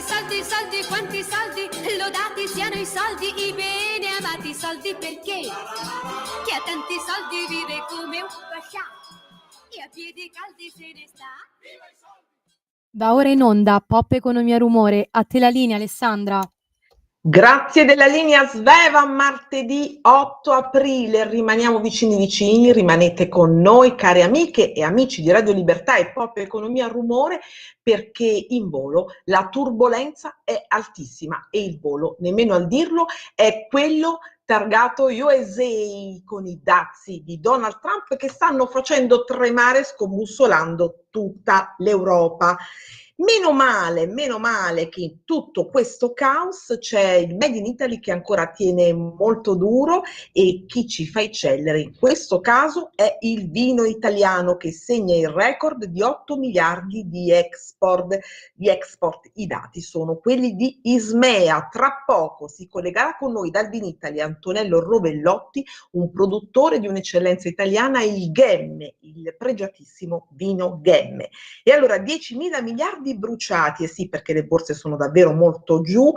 soldi, soldi, quanti soldi, lodati siano i soldi, i bene amati soldi, perché chi ha tanti soldi vive come un pascià e a piedi caldi se ne sta. Da ora in onda, Pop Economia Rumore, a te la linea Alessandra. Grazie della linea Sveva, martedì 8 aprile, rimaniamo vicini, rimanete con noi cari amiche e amici di Radio Libertà e Pop Economia Rumore, perché in volo la turbolenza è altissima e il volo, nemmeno al dirlo, è quello targato USA con i dazi di Donald Trump che stanno facendo tremare, scombussolando tutta l'Europa. Meno male che in tutto questo caos c'è il Made in Italy che ancora tiene molto duro e chi ci fa eccellere in questo caso è il vino italiano che segna il record di 8 miliardi di export. I dati sono quelli di Ismea. Tra poco si collegherà con noi dal Vinitaly Antonello Rovellotti, un produttore di un'eccellenza italiana, il Ghemme, il pregiatissimo vino Ghemme. E allora 10.000 miliardi bruciati, e sì, perché le borse sono davvero molto giù,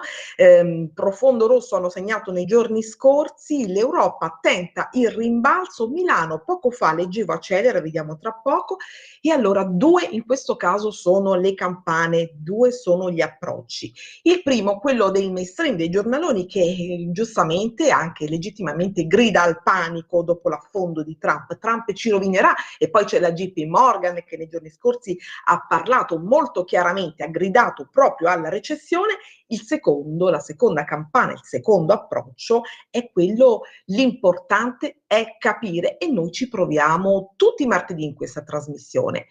profondo rosso hanno segnato nei giorni scorsi, l'Europa tenta il rimbalzo, Milano poco fa leggevo accelera, vediamo tra poco, e allora due in questo caso sono le campane, due sono gli approcci. Il primo, quello del mainstream, dei giornaloni che giustamente, anche legittimamente, grida al panico dopo l'affondo di Trump. Trump ci rovinerà, e poi c'è la JP Morgan che nei giorni scorsi ha parlato molto chiaramente, ha gridato proprio alla recessione. La seconda campana, il secondo approccio è quello, l'importante è capire, e noi ci proviamo tutti i martedì in questa trasmissione.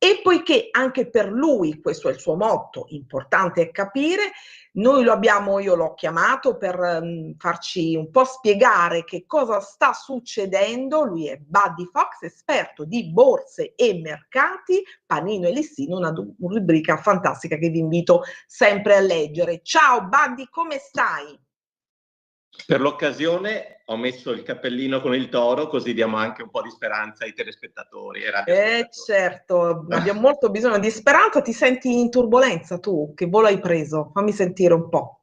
E poiché anche per lui questo è il suo motto, importante è capire, io l'ho chiamato per farci un po' spiegare che cosa sta succedendo. Lui è Buddy Fox, esperto di borse e mercati, Panino e Listino, una rubrica fantastica che vi invito sempre a leggere. Ciao Buddy, come stai? Per l'occasione ho messo il cappellino con il toro, così diamo anche un po' di speranza ai telespettatori e radioascoltatori. Certo, abbiamo molto bisogno di speranza. Ti senti in turbolenza tu? Che volo hai preso? Fammi sentire un po'.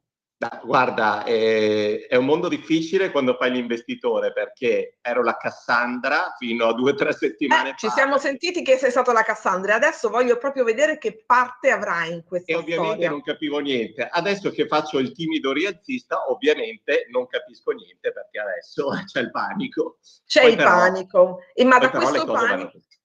Guarda, è un mondo difficile quando fai l'investitore, perché ero la Cassandra fino a 2 o 3 settimane fa. Ci siamo sentiti che sei stato la Cassandra, adesso voglio proprio vedere che parte avrai in questa storia. E ovviamente non capivo niente. Adesso che faccio il timido rialzista, ovviamente non capisco niente, perché adesso c'è il panico. C'è il panico, ma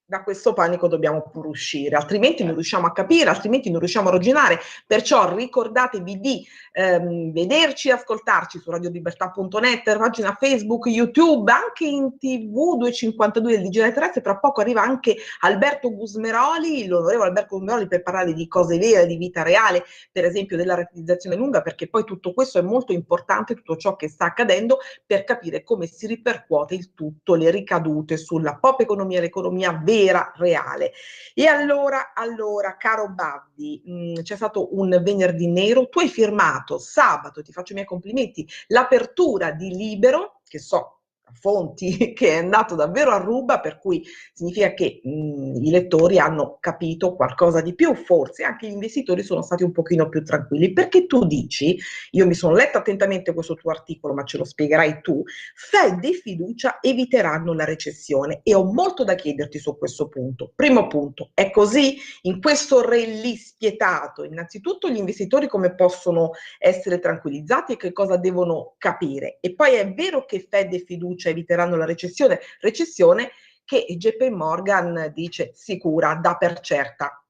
da questo panico dobbiamo pure uscire, altrimenti non riusciamo a capire, altrimenti non riusciamo a ragionare. Perciò ricordatevi di vederci e ascoltarci su radiolibertà.net, pagina Facebook, YouTube, anche in TV 252 del Digitale Terrestre. Tra poco arriva anche Alberto Gusmeroli, l'onorevole Alberto Gusmeroli, per parlare di cose vere, di vita reale, per esempio della rateizzazione lunga, perché poi tutto questo è molto importante, tutto ciò che sta accadendo, per capire come si ripercuote il tutto, le ricadute sulla pop economia, l'economia vera, reale. E allora, caro Buddy, c'è stato un venerdì nero, tu hai firmato sabato, ti faccio i miei complimenti, l'apertura di Libero, che so fonti che è andato davvero a ruba, per cui significa che i lettori hanno capito qualcosa di più, forse anche gli investitori sono stati un pochino più tranquilli, perché tu dici, io mi sono letta attentamente questo tuo articolo, ma ce lo spiegherai tu, Fed e fiducia eviteranno la recessione, e ho molto da chiederti su questo punto. Primo punto, è così? In questo rally spietato, innanzitutto gli investitori come possono essere tranquillizzati e che cosa devono capire? E poi è vero che Fed e fiducia eviteranno la recessione che JP Morgan dice sicura, dà per certa.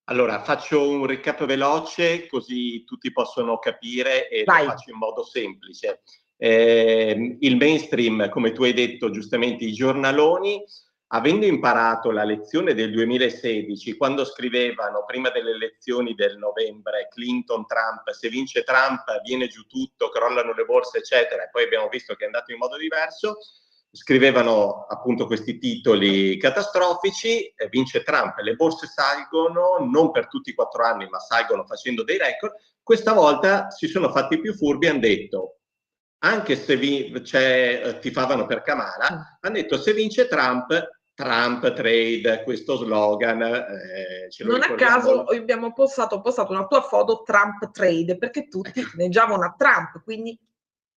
Allora, faccio un recap veloce così tutti possono capire, e Vai. lo faccio in modo semplice. Il mainstream, come tu hai detto giustamente, i giornaloni, avendo imparato la lezione del 2016, quando scrivevano prima delle elezioni del novembre Clinton-Trump, se vince Trump viene giù tutto, crollano le borse eccetera, e poi abbiamo visto che è andato in modo diverso, scrivevano appunto questi titoli catastrofici, vince Trump, le borse salgono, non per tutti i 4 anni, ma salgono facendo dei record. Questa volta si sono fatti più furbi e hanno detto, anche se tifavano per Kamala, hanno detto se vince Trump Trump Trade, questo slogan, ce lo Non a ricordiamo. caso abbiamo postato una tua foto Trump Trade, perché tutti inneggiavano a Trump, quindi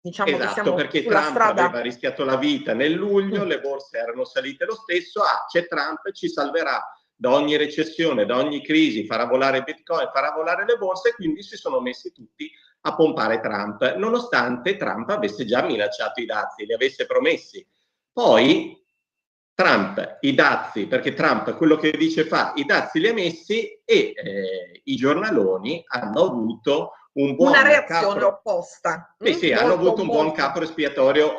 diciamo che Esatto, siamo perché sulla Trump strada. aveva rischiato la vita nel luglio, le borse erano salite lo stesso, c'è Trump, ci salverà da ogni recessione, da ogni crisi, farà volare Bitcoin, farà volare le borse, quindi si sono messi tutti a pompare Trump, nonostante Trump avesse già minacciato i dazi, li avesse promessi. Poi Trump i dazi, perché Trump quello che dice fa, i dazi li ha messi e i giornaloni hanno avuto un buon una reazione opposta. Sì, hanno avuto un buon capro espiatorio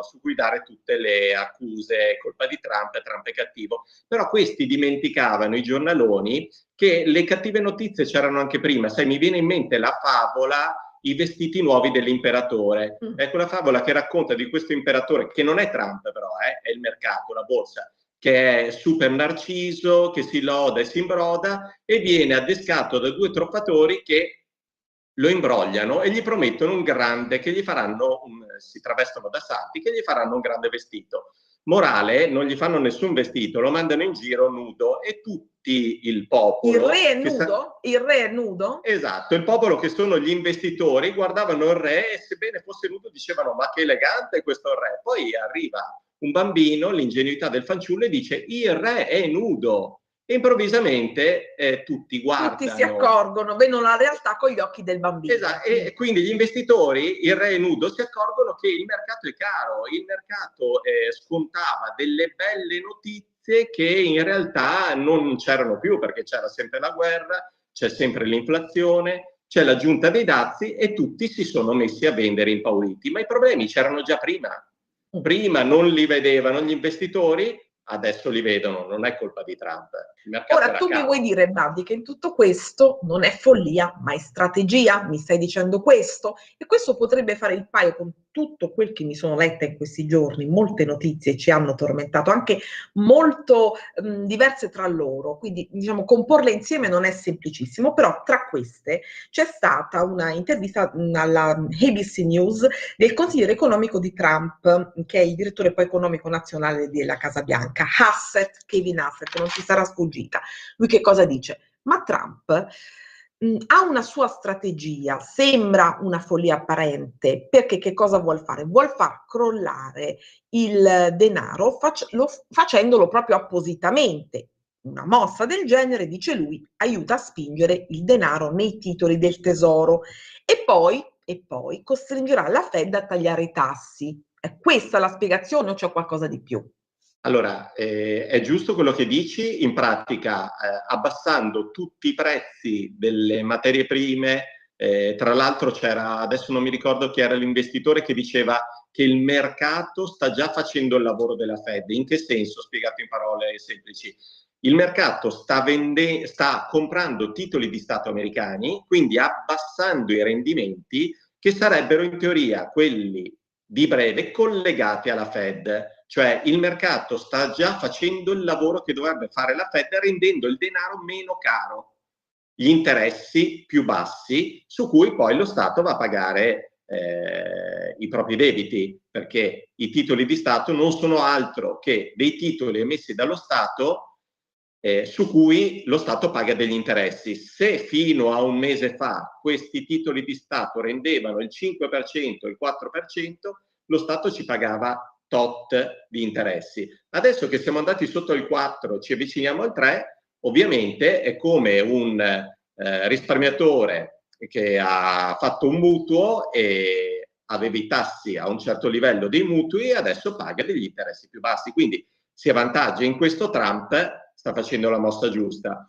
su cui dare tutte le accuse, colpa di Trump, Trump è cattivo. Però questi dimenticavano, i giornaloni, che le cattive notizie c'erano anche prima. Sai, mi viene in mente la favola I vestiti nuovi dell'imperatore. È quella favola che racconta di questo imperatore, che non è Trump però, è il mercato, la borsa, che è super narciso, che si loda e si imbroda e viene addescato da due truffatori che lo imbrogliano e gli promettono un grande, che gli faranno, si travestono da santi, che gli faranno un grande vestito. Morale, non gli fanno nessun vestito, lo mandano in giro nudo e tutti il popolo... Il re è nudo? Il re è nudo? Esatto, il popolo che sono gli investitori guardavano il re e sebbene fosse nudo dicevano ma che elegante questo re. Poi arriva un bambino, l'ingenuità del fanciullo e dice il re è nudo. E improvvisamente tutti guardano. Tutti si accorgono, vedono la realtà con gli occhi del bambino. Esatto, e quindi gli investitori, il re nudo, si accorgono che il mercato è caro, il mercato scontava delle belle notizie che in realtà non c'erano più perché c'era sempre la guerra, c'è sempre l'inflazione, c'è l'aggiunta dei dazi e tutti si sono messi a vendere impauriti. Ma i problemi c'erano già prima. Prima non li vedevano gli investitori, adesso li vedono, non è colpa di Trump. Ora tu mi vuoi dire, Babdi, che in tutto questo non è follia, ma è strategia? Mi stai dicendo questo? E questo potrebbe fare il paio con tutto quel che mi sono letta in questi giorni, molte notizie ci hanno tormentato, anche molto diverse tra loro, quindi diciamo comporle insieme non è semplicissimo, però tra queste c'è stata una intervista alla ABC News del consigliere economico di Trump, che è il direttore poi economico nazionale della Casa Bianca, Kevin Hassett, non ci sarà sfuggita. Lui che cosa dice? Ma Trump ha una sua strategia, sembra una follia apparente, perché che cosa vuol fare? Vuol far crollare il denaro facendolo proprio appositamente. Una mossa del genere, dice lui, aiuta a spingere il denaro nei titoli del tesoro e poi costringerà la Fed a tagliare i tassi. È questa la spiegazione o c'è qualcosa di più? Allora, è giusto quello che dici, in pratica abbassando tutti i prezzi delle materie prime, tra l'altro c'era, adesso non mi ricordo chi era l'investitore che diceva che il mercato sta già facendo il lavoro della Fed. In che senso? Spiegato in parole semplici. Il mercato sta comprando titoli di Stato americani, quindi abbassando i rendimenti che sarebbero in teoria quelli di breve collegati alla Fed. Cioè il mercato sta già facendo il lavoro che dovrebbe fare la Fed rendendo il denaro meno caro, gli interessi più bassi su cui poi lo Stato va a pagare i propri debiti, perché i titoli di Stato non sono altro che dei titoli emessi dallo Stato su cui lo Stato paga degli interessi. Se fino a un mese fa questi titoli di Stato rendevano il 5%, il 4%, lo Stato ci pagava tot di interessi. Adesso che siamo andati sotto il 4, ci avviciniamo al 3, ovviamente è come un risparmiatore che ha fatto un mutuo e aveva i tassi a un certo livello dei mutui e adesso paga degli interessi più bassi. Quindi si avvantaggia. In questo Trump sta facendo la mossa giusta.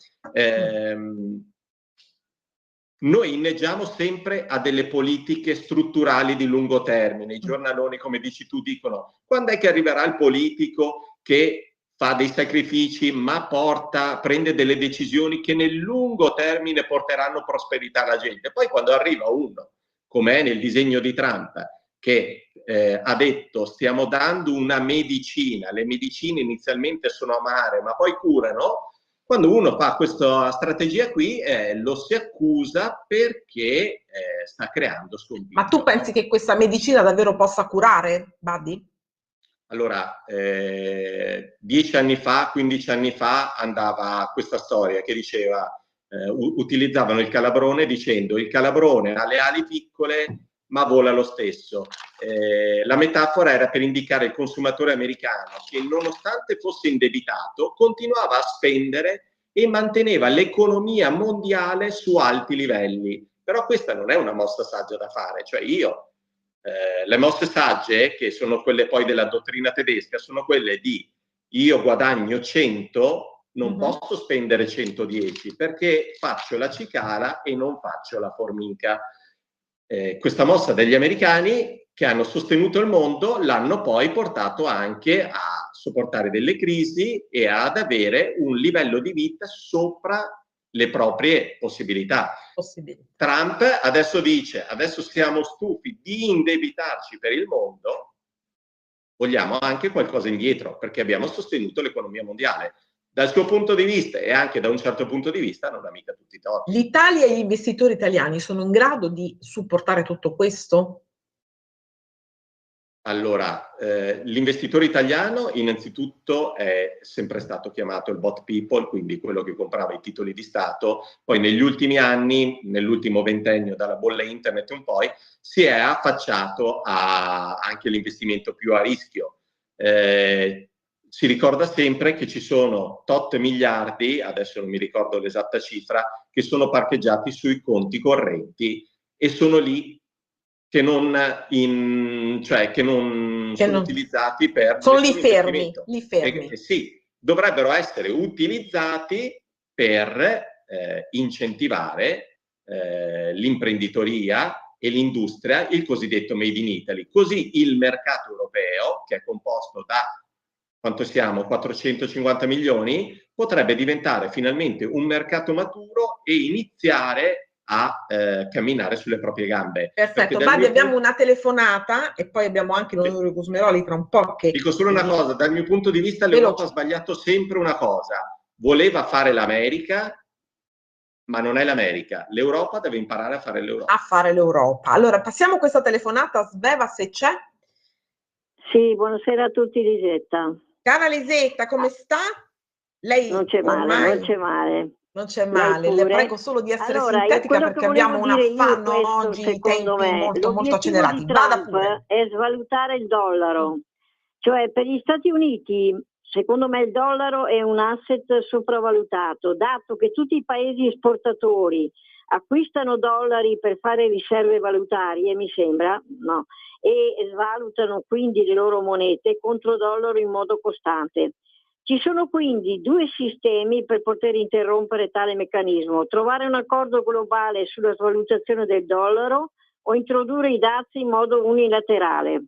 Noi inneggiamo sempre a delle politiche strutturali di lungo termine. I giornaloni, come dici tu, dicono quando è che arriverà il politico che fa dei sacrifici ma prende delle decisioni che nel lungo termine porteranno prosperità alla gente. Poi quando arriva uno, come è nel disegno di Trump, che ha detto stiamo dando una medicina, le medicine inizialmente sono amare ma poi curano, quando uno fa questa strategia qui lo si accusa perché sta creando sconfiggio. Ma tu pensi che questa medicina davvero possa curare, Buddy? Allora, 10 anni fa, 15 anni fa andava questa storia che diceva, utilizzavano il calabrone dicendo il calabrone ha le ali piccole ma vola lo stesso. La metafora era per indicare il consumatore americano che nonostante fosse indebitato continuava a spendere e manteneva l'economia mondiale su alti livelli. Però questa non è una mossa saggia da fare, cioè le mosse sagge, che sono quelle poi della dottrina tedesca, sono quelle di io guadagno 100, non posso spendere 110 perché faccio la cicala e non faccio la formica. Questa mossa degli americani che hanno sostenuto il mondo l'hanno poi portato anche a sopportare delle crisi e ad avere un livello di vita sopra le proprie possibilità. Trump adesso dice, adesso siamo stufi di indebitarci per il mondo, vogliamo anche qualcosa indietro perché abbiamo sostenuto l'economia mondiale. Dal suo punto di vista e anche da un certo punto di vista non ha mica tutti i torti. L'Italia e gli investitori italiani sono in grado di supportare tutto questo? Allora, l'investitore italiano innanzitutto è sempre stato chiamato il bot people, quindi quello che comprava i titoli di Stato, poi negli ultimi anni, nell'ultimo ventennio dalla bolla internet in poi, si è affacciato anche all'investimento più a rischio. Si ricorda sempre che ci sono tot miliardi, adesso non mi ricordo l'esatta cifra, che sono parcheggiati sui conti correnti e sono lì che non sono utilizzati per... Sono lì fermi. Sì, dovrebbero essere utilizzati per incentivare l'imprenditoria e l'industria, il cosiddetto Made in Italy. Così il mercato europeo, che è composto da, quanto siamo, 450 milioni, potrebbe diventare finalmente un mercato maturo e iniziare a camminare sulle proprie gambe. Perfetto, Badi, abbiamo una telefonata e poi abbiamo anche l'onorevole Gusmeroli tra un po' che... Dico solo una cosa, dal mio punto di vista l'Europa ha sbagliato sempre una cosa, voleva fare l'America, ma non è l'America, l'Europa deve imparare a fare l'Europa. A fare l'Europa. Allora, passiamo questa telefonata, Sveva, se c'è. Sì, buonasera a tutti, Lisetta. Cara Lisetta, come sta? Lei non c'è male, non c'è male. Non c'è male, le prego solo di essere sintetica perché abbiamo un affanno oggi, i tempi molto accelerati. Vada pure. È svalutare il dollaro, cioè per gli Stati Uniti secondo me il dollaro è un asset sopravvalutato, dato che tutti i paesi esportatori acquistano dollari per fare riserve valutarie, mi sembra, no, e svalutano quindi le loro monete contro dollaro in modo costante. Ci sono quindi due sistemi per poter interrompere tale meccanismo: trovare un accordo globale sulla svalutazione del dollaro o introdurre i dazi in modo unilaterale.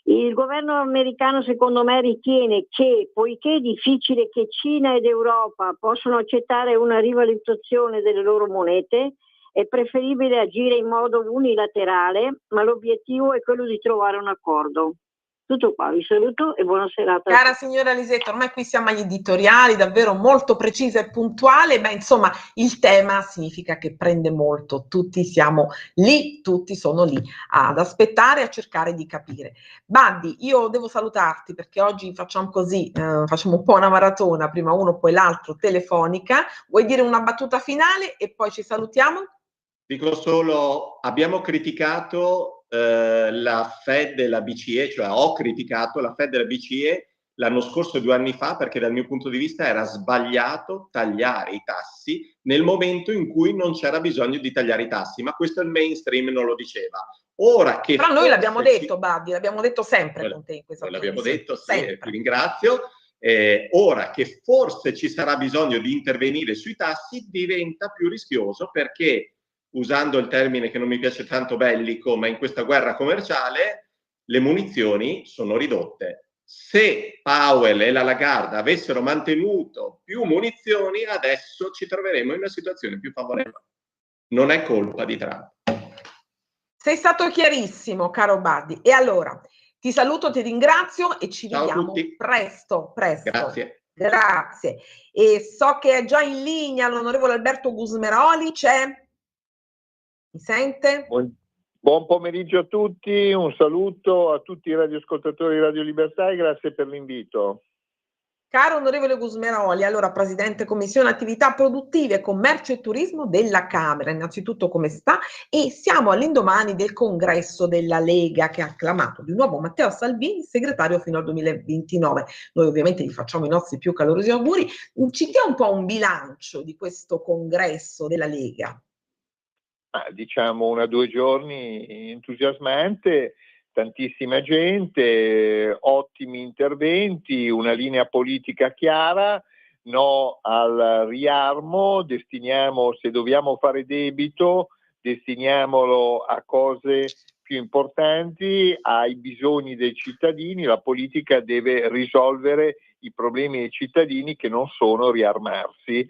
Il governo americano secondo me ritiene che, poiché è difficile che Cina ed Europa possano accettare una rivalutazione delle loro monete, è preferibile agire in modo unilaterale, ma l'obiettivo è quello di trovare un accordo. Tutto qua, vi saluto e buona serata. Cara signora Lisetta, ormai qui siamo agli editoriali, davvero molto precisa e puntuale, ma insomma il tema significa che prende molto, tutti siamo lì, tutti sono lì ad aspettare, a cercare di capire. Bandi, io devo salutarti perché oggi facciamo così, facciamo un po' una maratona, prima uno poi l'altro telefonica. Vuoi dire una battuta finale e poi ci salutiamo? Dico solo, abbiamo criticato la Fed e la BCE, cioè ho criticato la Fed e la BCE l'anno scorso, 2 anni fa, perché dal mio punto di vista era sbagliato tagliare i tassi nel momento in cui non c'era bisogno di tagliare i tassi, ma questo il mainstream non lo diceva. Ora che però noi l'abbiamo detto, Badi, l'abbiamo detto sempre con te in questa l'abbiamo detto, sì, ti ringrazio. Ora che forse ci sarà bisogno di intervenire sui tassi, diventa più rischioso perché, usando il termine che non mi piace tanto bellico, ma in questa guerra commerciale le munizioni sono ridotte. Se Powell e la Lagarde avessero mantenuto più munizioni, adesso ci troveremo in una situazione più favorevole. Non è colpa di Trump. Sei stato chiarissimo, caro Badi. E allora, ti saluto, ti ringrazio e ci vediamo presto. Grazie. E so che è già in linea l'onorevole Alberto Gusmeroli, c'è? Mi sente? Buon pomeriggio a tutti, un saluto a tutti i radioascoltatori di Radio Libertà e grazie per l'invito. Caro onorevole Gusmeroli, allora Presidente Commissione Attività Produttive, Commercio e Turismo della Camera, innanzitutto come sta? E siamo all'indomani del congresso della Lega che ha acclamato di nuovo Matteo Salvini segretario fino al 2029. Noi ovviamente gli facciamo i nostri più calorosi auguri. Ci dia un po' un bilancio di questo congresso della Lega. Diciamo 1 o 2 giorni entusiasmante, tantissima gente, ottimi interventi, una linea politica chiara, no al riarmo, destiniamo, se dobbiamo fare debito, destiniamolo a cose più importanti, ai bisogni dei cittadini. La politica deve risolvere i problemi dei cittadini che non sono riarmarsi.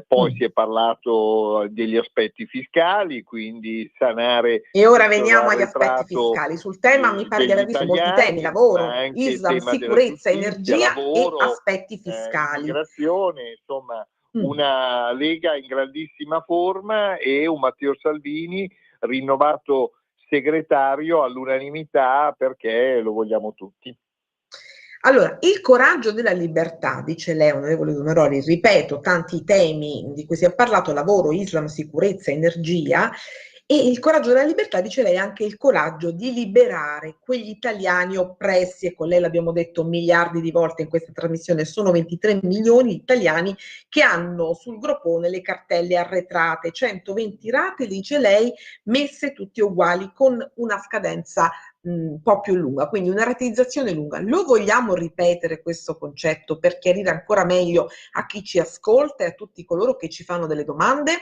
Poi si è parlato degli aspetti fiscali, quindi sanare. E ora veniamo agli aspetti fiscali. Sul tema mi pare di aver visto molti temi: lavoro, Islam, sicurezza, energia lavoro, e aspetti fiscali. Immigrazione, insomma, una Lega in grandissima forma e un Matteo Salvini rinnovato segretario all'unanimità perché lo vogliamo tutti. Allora, il coraggio della libertà, dice lei, onorevole Gusmeroli, ripeto, tanti temi di cui si è parlato, lavoro, Islam, sicurezza, energia, e il coraggio della libertà, dice lei, anche il coraggio di liberare quegli italiani oppressi, e con lei l'abbiamo detto miliardi di volte in questa trasmissione, sono 23 milioni di italiani che hanno sul groppone le cartelle arretrate, 120 rate, dice lei, messe tutte uguali con una scadenza un po' più lunga, quindi una rateizzazione lunga. Lo vogliamo ripetere questo concetto per chiarire ancora meglio a chi ci ascolta e a tutti coloro che ci fanno delle domande?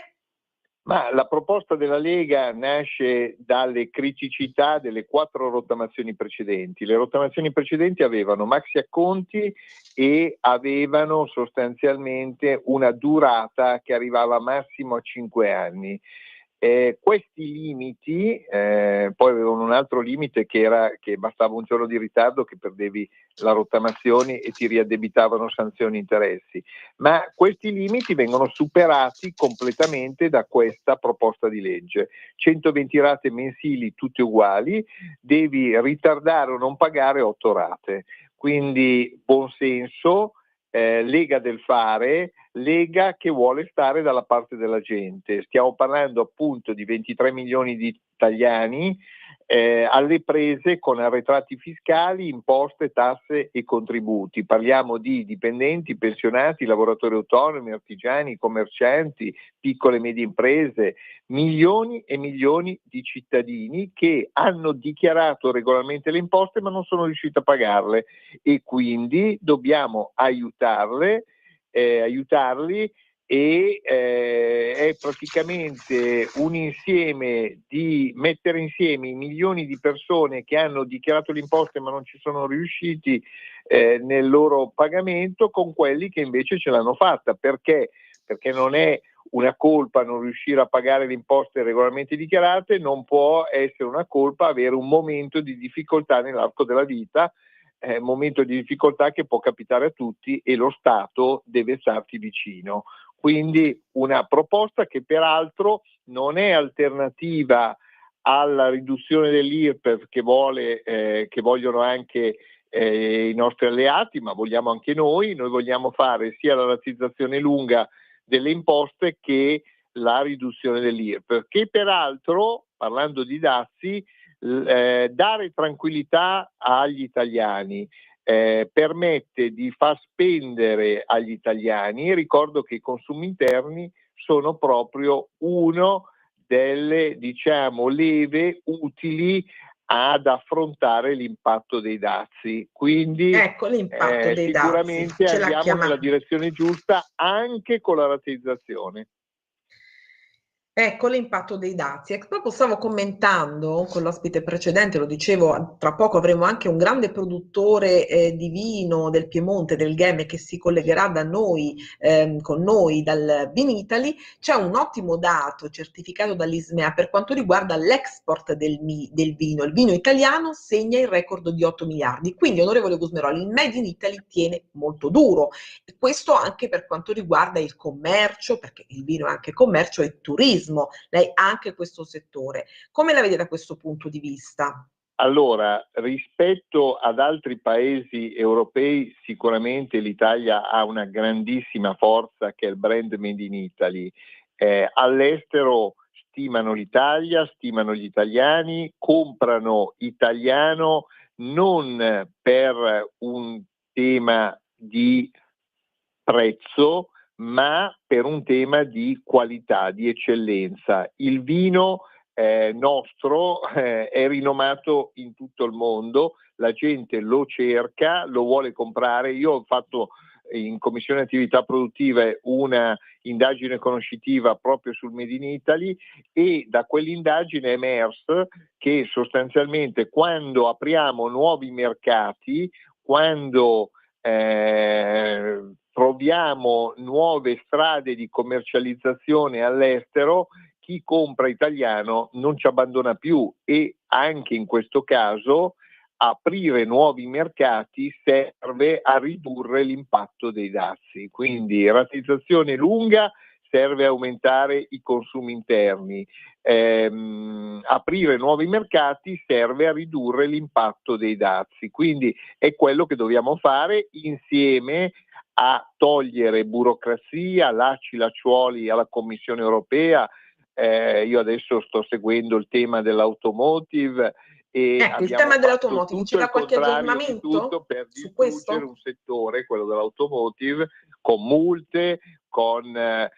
Ma la proposta della Lega nasce dalle criticità delle 4 rottamazioni precedenti. Le rottamazioni precedenti avevano maxi acconti e avevano sostanzialmente una durata che arrivava massimo a 5 anni. Questi limiti poi avevano un altro limite che era che bastava un giorno di ritardo che perdevi la rottamazione e ti riaddebitavano sanzioni e interessi, ma questi limiti vengono superati completamente da questa proposta di legge. 120 rate mensili tutte uguali, devi ritardare o non pagare 8 rate, quindi buon senso, Lega del fare, Lega che vuole stare dalla parte della gente. Stiamo parlando appunto di 23 milioni di italiani alle prese con arretrati fiscali, imposte, tasse e contributi. Parliamo di dipendenti, pensionati, lavoratori autonomi, artigiani, commercianti, piccole e medie imprese, milioni e milioni di cittadini che hanno dichiarato regolarmente le imposte ma non sono riusciti a pagarle e quindi dobbiamo aiutarli e è praticamente un insieme di mettere insieme i milioni di persone che hanno dichiarato le imposte ma non ci sono riusciti nel loro pagamento con quelli che invece ce l'hanno fatta. Perché non è una colpa non riuscire a pagare le imposte regolarmente dichiarate, non può essere una colpa avere un momento di difficoltà nell'arco della vita, momento di difficoltà che può capitare a tutti e lo Stato deve starti vicino. Quindi una proposta che peraltro non è alternativa alla riduzione dell'IRPEF che vogliono anche i nostri alleati, ma vogliamo anche noi vogliamo fare sia la rateizzazione lunga delle imposte che la riduzione dell'IRPEF, che peraltro, parlando di dazi, dare tranquillità agli italiani, permette di far spendere agli italiani. Ricordo che i consumi interni sono proprio uno delle, leve utili ad affrontare l'impatto dei dazi. Quindi ecco l'impatto dei sicuramente dazi. andiamo nella direzione giusta anche con la rateizzazione. Ecco l'impatto dei dazi. Proprio stavo commentando con l'ospite precedente, lo dicevo, tra poco avremo anche un grande produttore di vino del Piemonte, del Ghemme, che si collegherà da noi, con noi dal Vinitaly. C'è un ottimo dato certificato dall'Ismea per quanto riguarda l'export del vino. Il vino italiano segna il record di 8 miliardi. Quindi, onorevole Gusmeroli, il Made in Italy tiene molto duro. E questo anche per quanto riguarda il commercio, perché il vino è anche commercio e turismo. turismo, lei ha anche questo settore. Come la vede da questo punto di vista? Allora, rispetto ad altri paesi europei, sicuramente l'Italia ha una grandissima forza che è il brand Made in Italy. All'estero stimano l'Italia, stimano gli italiani, comprano italiano non per un tema di prezzo, ma per un tema di qualità, di eccellenza. Il vino nostro è rinomato in tutto il mondo, la gente lo cerca, lo vuole comprare. Io ho fatto in Commissione Attività Produttive una indagine conoscitiva proprio sul Made in Italy e da quell'indagine è emerso che sostanzialmente quando apriamo nuovi mercati, quando troviamo nuove strade di commercializzazione all'estero, chi compra italiano non ci abbandona più e anche in questo caso aprire nuovi mercati serve a ridurre l'impatto dei dazi. Quindi rateizzazione lunga serve a aumentare i consumi interni, aprire nuovi mercati serve a ridurre l'impatto dei dazi. Quindi è quello che dobbiamo fare insieme a togliere burocrazia, lacci-lacciuoli alla Commissione europea. Io adesso sto seguendo il tema dell'automotive e Ecco, il tema dell'automotive, ci dà qualche aggiornamento per su distruggere questo? un settore, quello dell'automotive, con multe, con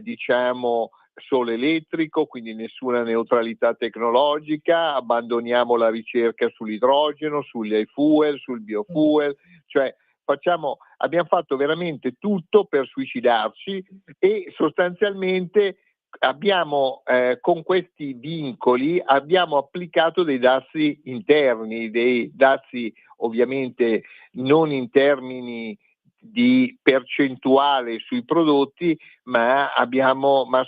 diciamo solo elettrico, quindi nessuna neutralità tecnologica, abbandoniamo la ricerca sull'idrogeno, sugli e-fuel, sul biofuel, cioè abbiamo fatto veramente tutto per suicidarci e sostanzialmente abbiamo con questi vincoli abbiamo applicato dei dazi interni, dei dazi ovviamente non in termini di percentuale sui prodotti, ma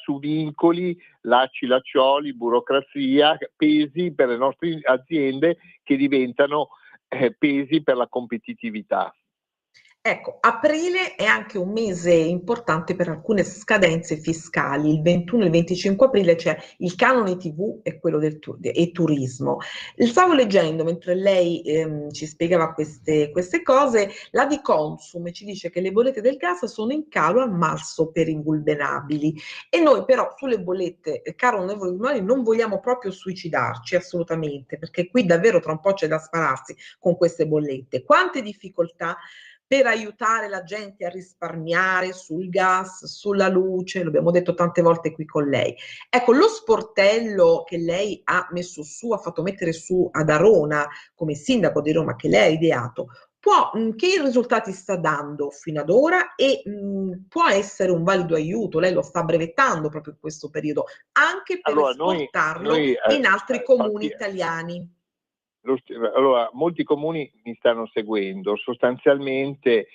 su vincoli, lacci-laccioli, burocrazia, pesi per le nostre aziende che diventano pesi per la competitività. Ecco, aprile è anche un mese importante per alcune scadenze fiscali. Il 21 e il 25 aprile c'è il canone TV e quello e turismo. Stavo leggendo mentre lei ci spiegava queste cose, la di Consum ci dice che le bollette del gas sono in calo a marzo per i vulnerabili e noi però sulle bollette, caro onorevole Grimani, non vogliamo proprio suicidarci assolutamente, perché qui davvero tra un po' c'è da spararsi con queste bollette. Quante difficoltà per aiutare la gente a risparmiare sul gas, sulla luce, l'abbiamo detto tante volte qui con lei. Ecco, lo sportello che lei ha messo su, ha fatto mettere su ad Arona, come sindaco di Roma, che lei ha ideato, che risultati sta dando fino ad ora e può essere un valido aiuto, lei lo sta brevettando proprio in questo periodo, anche per esportarlo in altri comuni italiani. Allora, molti comuni mi stanno seguendo, sostanzialmente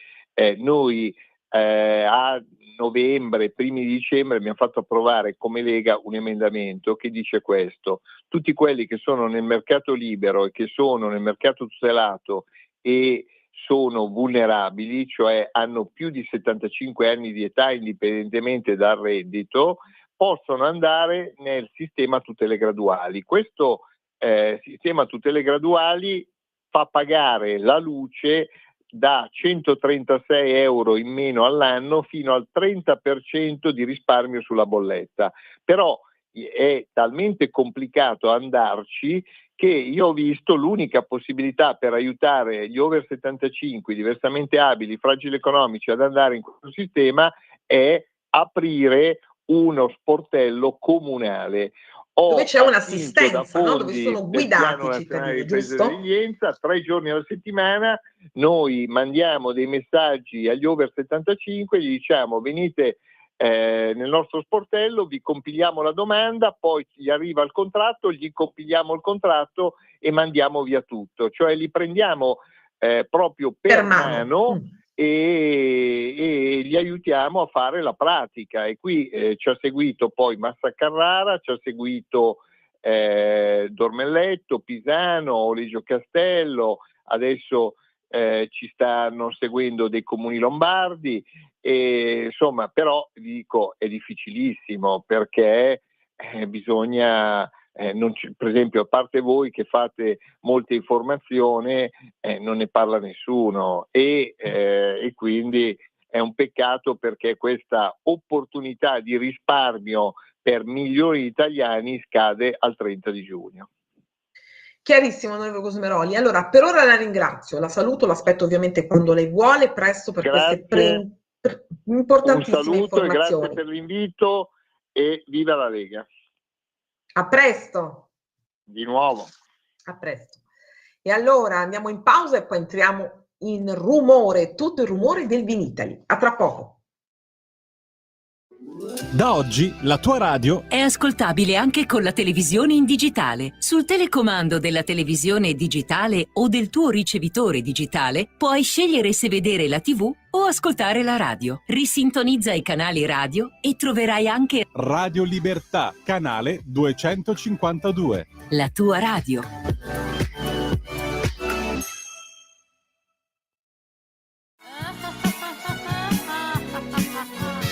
noi a novembre, primi di dicembre abbiamo fatto approvare come Lega un emendamento che dice questo: tutti quelli che sono nel mercato libero e che sono nel mercato tutelato e sono vulnerabili, cioè hanno più di 75 anni di età indipendentemente dal reddito, possono andare nel sistema tutele graduali. Questo sistema tutele graduali fa pagare la luce da 136 euro in meno all'anno fino al 30% di risparmio sulla bolletta. Però è talmente complicato andarci che io ho visto l'unica possibilità per aiutare gli over 75, diversamente abili, fragili economici ad andare in questo sistema è aprire uno sportello comunale. Dove c'è un'assistenza, no? Dove sono guidati i cittadini, giusto? Resilienza, 3 giorni alla settimana noi mandiamo dei messaggi agli over 75, gli diciamo venite nel nostro sportello, vi compiliamo la domanda, poi gli arriva il contratto, gli compiliamo il contratto e mandiamo via tutto, cioè li prendiamo proprio per mano. E gli aiutiamo a fare la pratica e qui ci ha seguito poi Massa Carrara, ci ha seguito Dormelletto, Pisano, Olegio Castello, adesso ci stanno seguendo dei comuni lombardi e insomma però vi dico è difficilissimo perché bisogna, per esempio, a parte voi che fate molta informazione, non ne parla nessuno e quindi è un peccato, perché questa opportunità di risparmio per milioni di italiani scade al 30 di giugno. Chiarissimo, onorevole Cosmeroli. Allora, per ora la ringrazio, la saluto, l'aspetto ovviamente quando lei vuole, presto per queste importantissime Un saluto e grazie informazioni. per l'invito e viva la Lega. A presto. Di nuovo. A presto. E allora andiamo in pausa e poi entriamo in rumore, tutto il rumore del Vinitaly. A tra poco. Da oggi la tua radio è ascoltabile anche con la televisione in digitale. Sul telecomando della televisione digitale o del tuo ricevitore digitale puoi scegliere se vedere la TV o ascoltare la radio. Risintonizza i canali radio e troverai anche Radio Libertà, canale 252. La tua radio.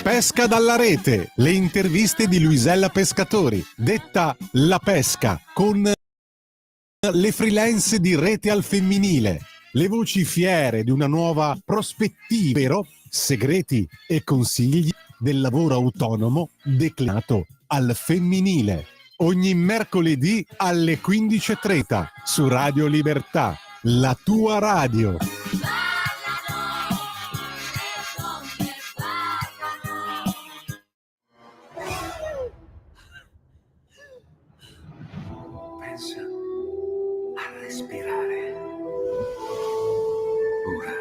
Pesca dalla rete, le interviste di Luisella Pescatori, detta La Pesca, con le freelance di Rete al Femminile, le voci fiere di una nuova prospettiva, vero, segreti e consigli del lavoro autonomo declinato al femminile. Ogni mercoledì alle 15:30 su Radio Libertà, la tua radio. Pensa a respirare. Ora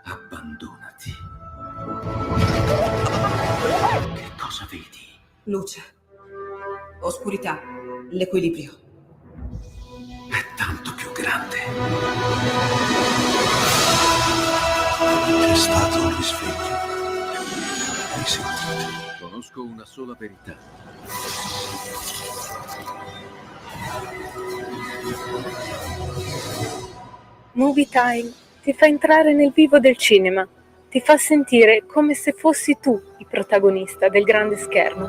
abbandonati. Che cosa vedi? Luce, oscurità, l'equilibrio. È tanto più grande. È stato un risveglio. Hai sentito? Conosco una sola verità. Movie Time ti fa entrare nel vivo del cinema, ti fa sentire come se fossi tu il protagonista del grande schermo.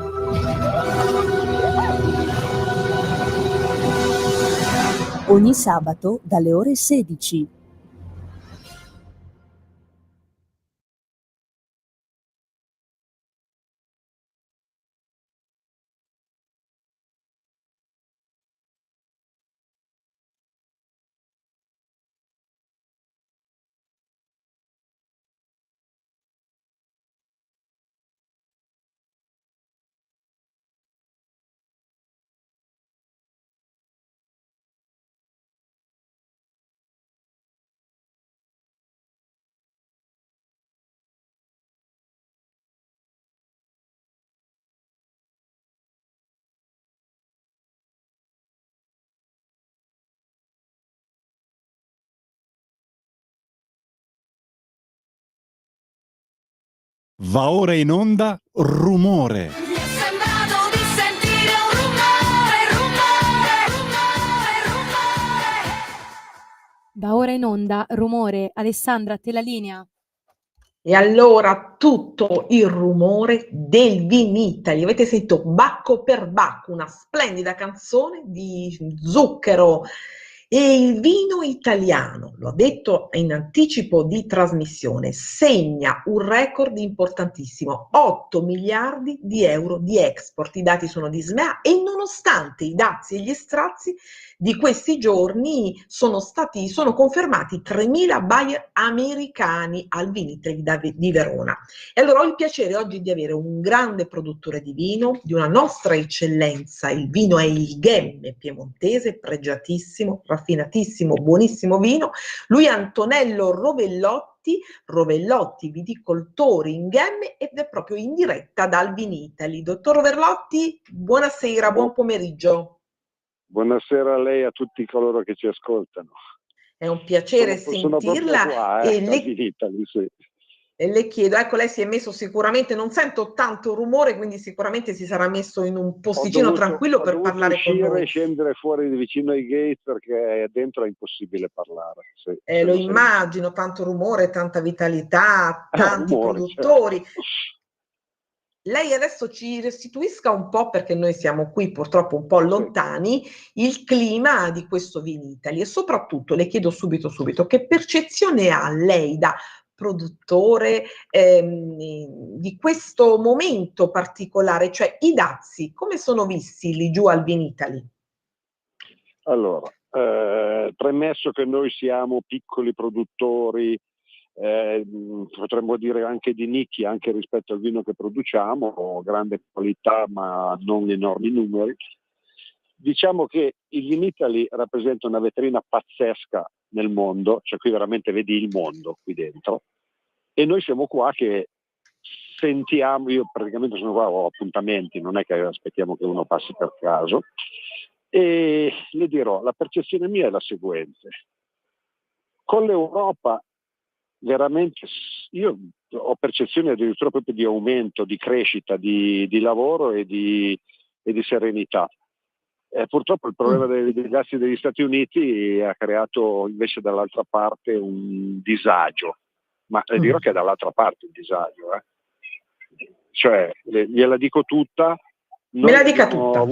Ogni sabato dalle ore 16. Va ora in onda Rumore. Da ora in onda Rumore. Alessandra, te la linea. E allora tutto il rumore del Vinitaly. Avete sentito Bacco per Bacco, una splendida canzone di Zucchero. E il vino italiano, l'ho detto in anticipo di trasmissione, segna un record importantissimo, 8 miliardi di euro di export. I dati sono di SMEA e nonostante i dazi e gli strazi di questi giorni sono confermati 3.000 buyer americani al Vinitaly di Verona. E allora ho il piacere oggi di avere un grande produttore di vino, di una nostra eccellenza. Il vino è il Ghemme piemontese, pregiatissimo, raffinatissimo, buonissimo vino. Lui è Antonello Rovellotti, viticoltore in Ghemme, ed è proprio in diretta dal Vinitaly. Dottor Rovellotti, buonasera, buon pomeriggio. Buonasera a lei e a tutti coloro che ci ascoltano. È un piacere sentirla. Qua, Vinitaly, sì. E le chiedo, ecco, lei si è messo sicuramente, non sento tanto rumore, quindi sicuramente si sarà messo in un posticino tranquillo per parlare con noi. E scendere fuori vicino ai gate perché dentro è impossibile parlare. Sì, lo immagino, tanto rumore, tanta vitalità, tanti rumore, produttori. Certo. lei adesso ci restituisca un po', perché noi siamo qui purtroppo un po' lontani, il clima di questo Vinitaly, e soprattutto le chiedo subito, che percezione ha lei da produttore di questo momento particolare, cioè i dazi, come sono visti lì giù al Vinitaly? Allora, premesso che noi siamo piccoli produttori, potremmo dire anche di nicchia, anche rispetto al vino che produciamo, grande qualità ma non enormi numeri, diciamo che il Vinitaly rappresenta una vetrina pazzesca nel mondo, cioè qui veramente vedi il mondo qui dentro, e noi siamo qua che sentiamo, io praticamente sono qua, ho appuntamenti, non è che aspettiamo che uno passi per caso, e le dirò, la percezione mia è la seguente: con l'Europa veramente io ho percezione addirittura proprio di aumento, di crescita, di lavoro e di serenità. Purtroppo il problema dei dazi degli Stati Uniti ha creato invece dall'altra parte un disagio, ma le dirò che è dall'altra parte il disagio. Cioè, gliela dico tutta. Me la dica tutta.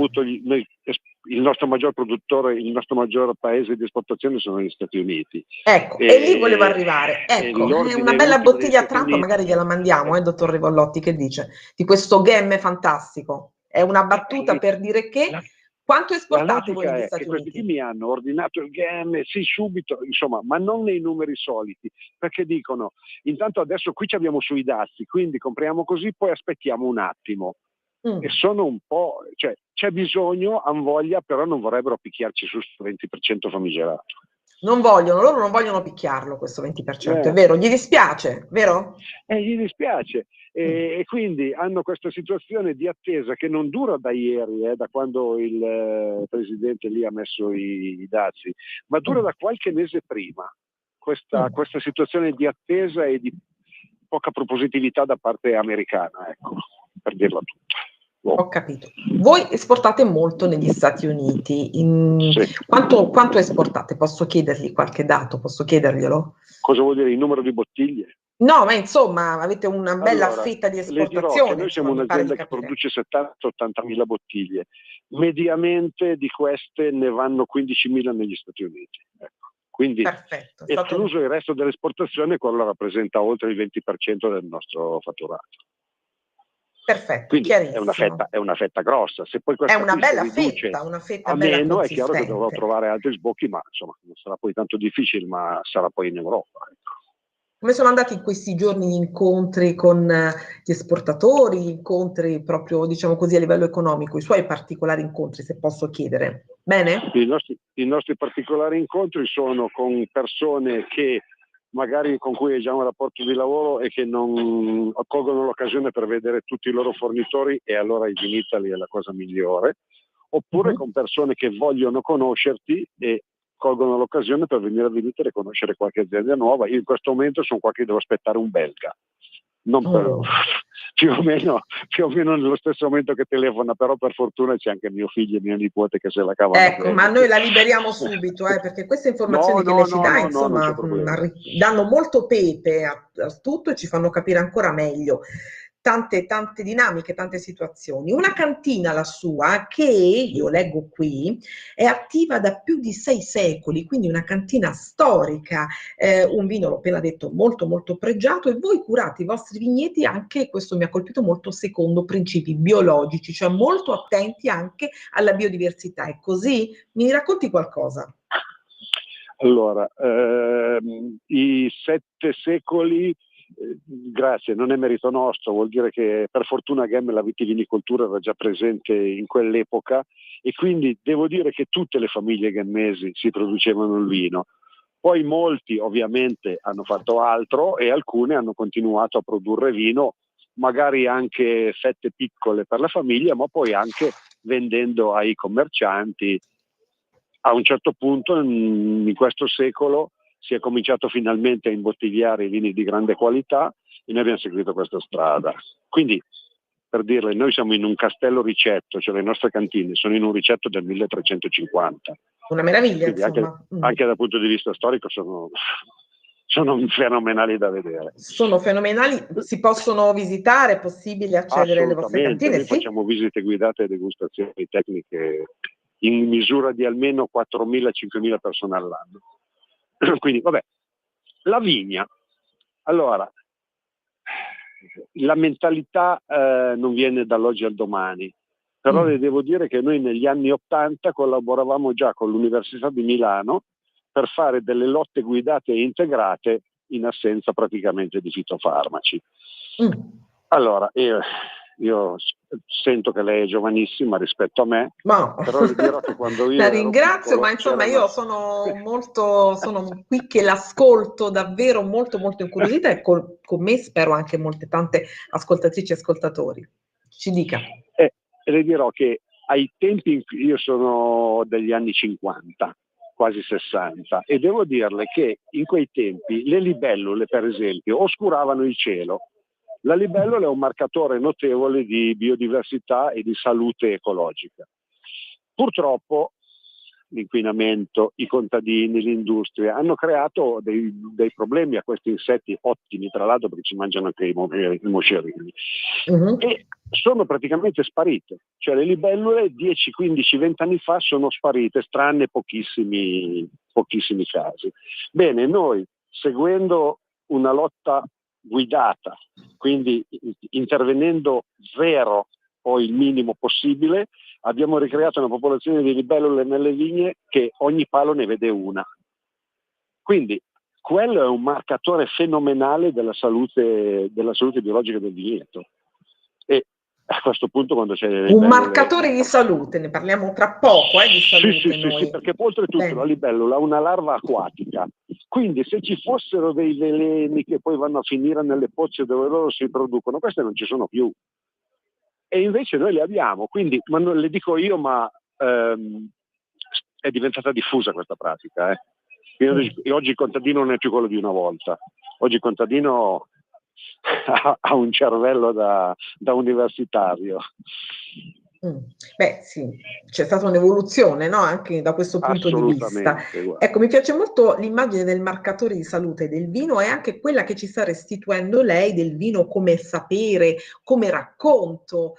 Il nostro maggior produttore, il nostro maggior paese di esportazione sono gli Stati Uniti. Ecco, e lì volevo arrivare. Ecco, una bella bottiglia a Trump, magari gliela mandiamo, dottor Rivollotti, che dice? Di questo gemme fantastico. È una battuta per dire che quanto esportate voi negli Stati Uniti? Questi mi hanno ordinato il gemme, sì, subito, insomma, ma non nei numeri soliti, perché dicono, intanto adesso qui ci abbiamo sui dazi, quindi compriamo così, poi aspettiamo un attimo. E sono un po', cioè c'è bisogno, han voglia, però non vorrebbero picchiarci su 20% famigerato. Loro non vogliono picchiarlo questo 20%, è vero, gli dispiace, vero? Gli dispiace, e quindi hanno questa situazione di attesa che non dura da ieri, da quando il presidente lì ha messo i dazi, ma dura da qualche mese prima, questa situazione di attesa e di poca propositività da parte americana, ecco, per dirla tutta. Ho capito. Voi esportate molto negli Stati Uniti. Quanto esportate? Posso chiedergli qualche dato? Posso chiederglielo? Cosa vuol dire il numero di bottiglie? No, ma insomma, avete una bella fetta di esportazione. Le dirò che noi siamo un'azienda che produce 70-80 mila bottiglie. Mediamente di queste ne vanno 15.000 negli Stati Uniti. Ecco. Quindi, perfetto, escluso il resto dell'esportazione, quello rappresenta oltre il 20% del nostro fatturato. Perfetto, quindi è una fetta grossa. Se poi questa è una bella riduce fetta, una fetta a bella meno, è consistente. chiaro che dovrò trovare altri sbocchi, ma insomma non sarà poi tanto difficile, ma sarà poi in Europa. Ecco. Come sono andati in questi giorni gli incontri con gli esportatori, gli incontri proprio, diciamo così, a livello economico, i suoi particolari incontri, se posso chiedere? Bene? I nostri particolari incontri sono con persone che magari con cui hai già un rapporto di lavoro e che non colgono l'occasione per vedere tutti i loro fornitori, e allora il Vinitaly è la cosa migliore, oppure con persone che vogliono conoscerti e colgono l'occasione per venire a Vinitaly e conoscere qualche azienda nuova. Io in questo momento sono qua che devo aspettare un belga, non per, più o meno nello stesso momento che telefona, però per fortuna c'è anche mio figlio e mio nipote che se la cavano. Ecco, ma noi la liberiamo subito, perché queste informazioni che lei ci dà, insomma, danno molto pepe a tutto e ci fanno capire ancora meglio tante dinamiche, tante situazioni. Una cantina, la sua, che io leggo qui, è attiva da più di 6 secoli, quindi una cantina storica, un vino, l'ho appena detto, molto molto pregiato, e voi curate i vostri vigneti anche, questo mi ha colpito molto, secondo principi biologici, cioè molto attenti anche alla biodiversità. È così? Mi racconti qualcosa? Allora, i 7 secoli, grazie, non è merito nostro, vuol dire che per fortuna Gemme la vitivinicoltura era già presente in quell'epoca, e quindi devo dire che tutte le famiglie gemmesi si producevano il vino. Poi molti ovviamente hanno fatto altro e alcune hanno continuato a produrre vino, magari anche fette piccole per la famiglia, ma poi anche vendendo ai commercianti. A un certo punto in questo secolo si è cominciato finalmente a imbottigliare i vini di grande qualità e noi abbiamo seguito questa strada. Quindi, per dirle, noi siamo in un castello ricetto, cioè le nostre cantine sono in un ricetto del 1350. Una meraviglia, quindi anche dal punto di vista storico sono sono fenomenali da vedere. Sono fenomenali, si possono visitare, è possibile accedere alle vostre Assolutamente, cantine? noi Sì? facciamo visite guidate e degustazioni tecniche in misura di almeno 4.000-5.000 persone all'anno. Quindi, vabbè, la vigna. Allora, la mentalità non viene dall'oggi al domani, però le devo dire che noi negli anni '80 collaboravamo già con l'Università di Milano per fare delle lotte guidate e integrate in assenza praticamente di fitofarmaci. Allora, io sento che lei è giovanissima rispetto a me, però le dirò che quando io la ero ringrazio, piccolo ma insomma c'erano- io sono qui che l'ascolto davvero molto molto incuriosita e con me spero anche molte tante ascoltatrici e ascoltatori. Ci dica. E le dirò che ai tempi, io sono degli anni 50, quasi 60, e devo dirle che in quei tempi le libellule, per esempio, oscuravano il cielo. La libellula è un marcatore notevole di biodiversità e di salute ecologica. Purtroppo l'inquinamento, i contadini, l'industria hanno creato dei problemi a questi insetti ottimi, tra l'altro, perché ci mangiano anche i moscerini, e sono praticamente sparite. Cioè le libellule 10, 15, 20 anni fa sono sparite, tranne pochissimi casi. Bene, noi, seguendo una lotta guidata, quindi intervenendo zero o il minimo possibile, abbiamo ricreato una popolazione di libellule nelle vigne che ogni palo ne vede una. Quindi quello è un marcatore fenomenale della salute biologica del vigneto. E a questo punto, quando c'è Un marcatore di salute, ne parliamo tra poco di salute noi. Sì, perché oltretutto la libellula ha una larva acquatica, quindi se ci fossero dei veleni che poi vanno a finire nelle pozze dove loro si producono, queste non ci sono più. E invece noi le abbiamo, quindi ma non le dico io, ma è diventata diffusa questa pratica. Quindi oggi il contadino non è più quello di una volta, oggi il contadino ha un cervello da universitario. Beh sì, c'è stata un'evoluzione, no? Anche da questo punto di vista. Ecco, mi piace molto l'immagine del marcatore di salute del vino e anche quella che ci sta restituendo lei del vino come sapere, come racconto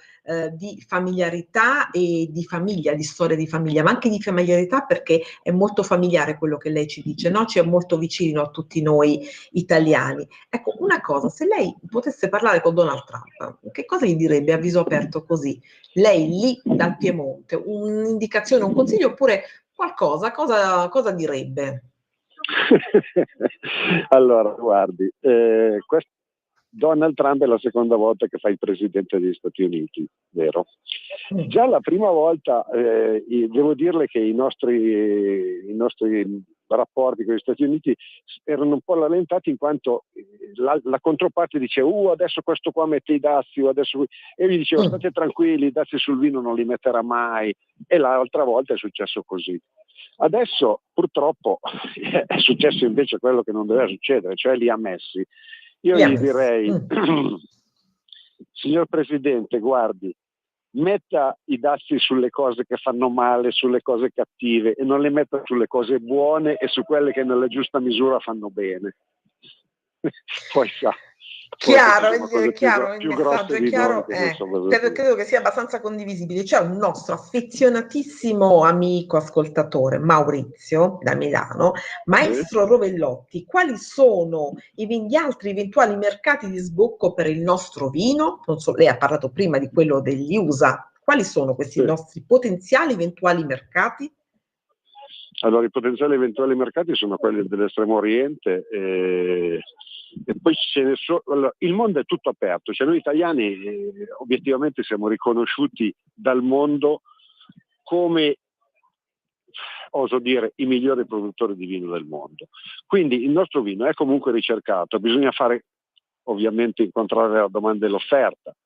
di familiarità e di famiglia, di storia di famiglia, ma anche di familiarità perché è molto familiare quello che lei ci dice, no? Ci è molto vicino a tutti noi italiani. Ecco, una cosa, se lei potesse parlare con Donald Trump, che cosa gli direbbe a viso aperto così? Lei lì dal Piemonte, un'indicazione, un consiglio oppure qualcosa, cosa direbbe? Allora, guardi, Donald Trump è la seconda volta che fa il presidente degli Stati Uniti, vero? Già la prima volta, devo dirle che i nostri rapporti con gli Stati Uniti erano un po' rallentati in quanto la controparte dice adesso questo qua mette i dazi, e gli dicevo state tranquilli, i dazi sul vino non li metterà mai, e l'altra volta è successo così. Adesso purtroppo è successo invece quello che non doveva succedere, cioè li ha messi. Io gli direi signor Presidente, guardi, metta i dazi sulle cose che fanno male, sulle cose cattive, e non le metta sulle cose buone e su quelle che nella giusta misura fanno bene. Poi sa. Chiaro, il più messaggio è chiaro, credo che sia abbastanza condivisibile. C'è un nostro affezionatissimo amico ascoltatore, Maurizio, da Milano. Maestro Rovellotti, quali sono gli altri eventuali mercati di sbocco per il nostro vino? Non so, lei ha parlato prima di quello degli USA, quali sono questi nostri potenziali eventuali mercati? Allora, i potenziali eventuali mercati sono quelli dell'estremo oriente e poi allora, il mondo è tutto aperto, cioè noi italiani obiettivamente siamo riconosciuti dal mondo come, oso dire, i migliori produttori di vino del mondo. Quindi il nostro vino è comunque ricercato, bisogna ovviamente incontrare la domanda e l'offerta.